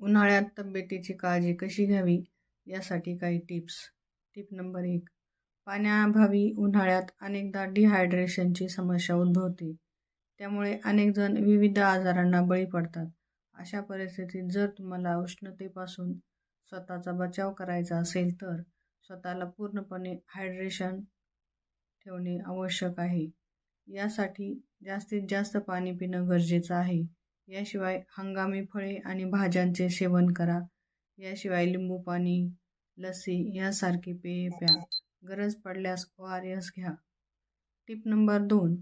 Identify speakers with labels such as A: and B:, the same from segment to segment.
A: उन्हाळ्यात तब्येतीची काळजी कशी घ्यावी यासाठी काही टिप्स. Tip number 1. पाण्याअभावी उन्हाळ्यात अनेकदा डिहायड्रेशनची समस्या उद्भवते. त्यामुळे अनेक जण विविध आजारांना बळी पडतात. अशा परिस्थितीत जर तुम्हाला उष्णतेपासून स्वतःचा बचाव करायचा असेल तर स्वतःला पूर्णपणे हायड्रेशन ठेवणे आवश्यक आहे. यासाठी जास्तीत जास्त पाणी पिणं गरजेचं आहे. याशिवाय हंगामी फळे आणि भाज्यांचे सेवन करा. याशिवाय लिंबू पाणी, लस्सी यासारखी पेये प्या. गरज पडल्यास ORS घ्या. Tip number 2.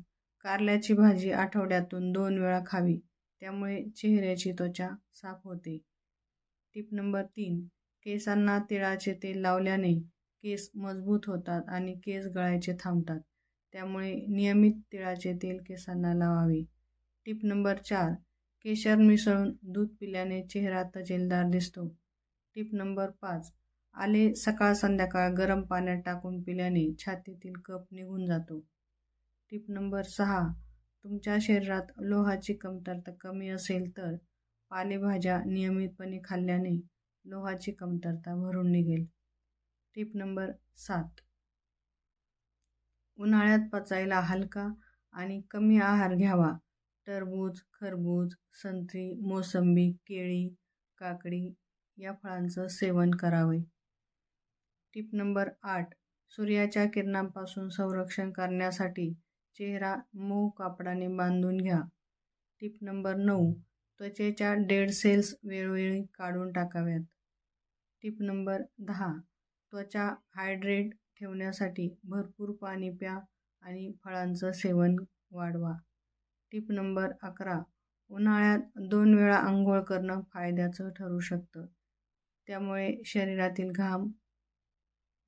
A: कारल्याची भाजी आठवड्यातून 2 वेळा खावी. त्यामुळे चेहऱ्याची त्वचा साफ होते. Tip number 3. केसांना तिळाचे तेल लावल्याने केस मजबूत होतात आणि केस गळायचे थांबतात. त्यामुळे नियमित तिळाचे तेल केसांना लावावे. Tip number 4. केशर मिसळून दूध पिल्याने चेहरा तजेलदार दिसतो. Tip number 5. आले सकाळ संध्याकाळ गरम पाण्यात टाकून पिल्याने छातीतील कफ निघून जातो. Tip number 6. तुमच्या शरीरात लोहाची कमतरता कमी असेल तर पालेभाज्या नियमितपणे खाल्ल्याने लोहाची कमतरता भरून निघेल. Tip number 7. उन्हाळ्यात पचायला हलका आणि कमी आहार घ्यावा. टरबूज, खरबूज, संत्री, मोसंबी, केळी, काकडी या फळांचं सेवन करावे. Tip number 8. सूर्याच्या किरणांपासून संरक्षण करण्यासाठी चेहरा मऊ कापडाने बांधून घ्या. Tip number 9. त्वचेच्या डेड सेल्स वेळोवेळी काढून टाकाव्यात. Tip number 10. त्वचा हायड्रेट ठेवण्यासाठी भरपूर पाणी प्या आणि फळांचं सेवन वाढवा. Tip number 11. उन्हाळ्यात 2 वेळा आंघोळ करणं फायद्याचं ठरू शकतं. त्यामुळे शरीरातील घाम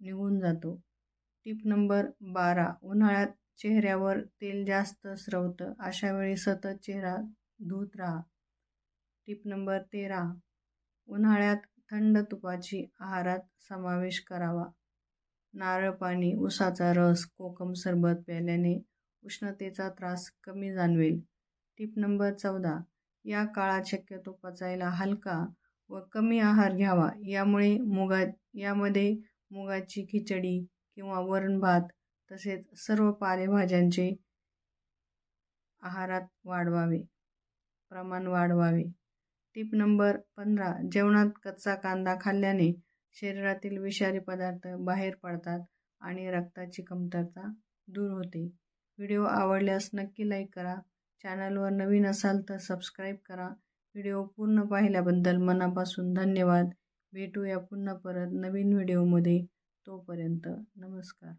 A: निघून जातो. Tip number 12. उन्हाळ्यात चेहऱ्यावर तेल जास्त स्रवतं. अशा वेळी सतत चेहरा धुत राहा. Tip number 13. उन्हाळ्यात थंड तुपाची आहारात समावेश करावा. नारळ पाणी, उसाचा रस, कोकम सरबत प्यायल्याने उष्णतेचा त्रास कमी जाणवेल. Tip number 14. या काळात शक्यतो पचायला हलका व कमी आहार घ्यावा. यामध्ये मुगाची खिचडी किंवा वरण भात तसेच सर्व पालेभाज्यांचे आहारात प्रमाण वाढवावे. Tip number 15. जेवणात कच्चा कांदा खाल्ल्याने शरीरातील विषारी पदार्थ बाहेर पडतात आणि रक्ताची कमतरता दूर होते. व्हिडिओ आवडल्यास नक्की लाईक करा. चॅनलवर नवीन असाल तर सबस्क्राईब करा. व्हिडिओ पूर्ण पाहिल्याबद्दल मनापासून धन्यवाद. भेटूया पुन्हा परत नवीन व्हिडिओमध्ये. तोपर्यंत नमस्कार.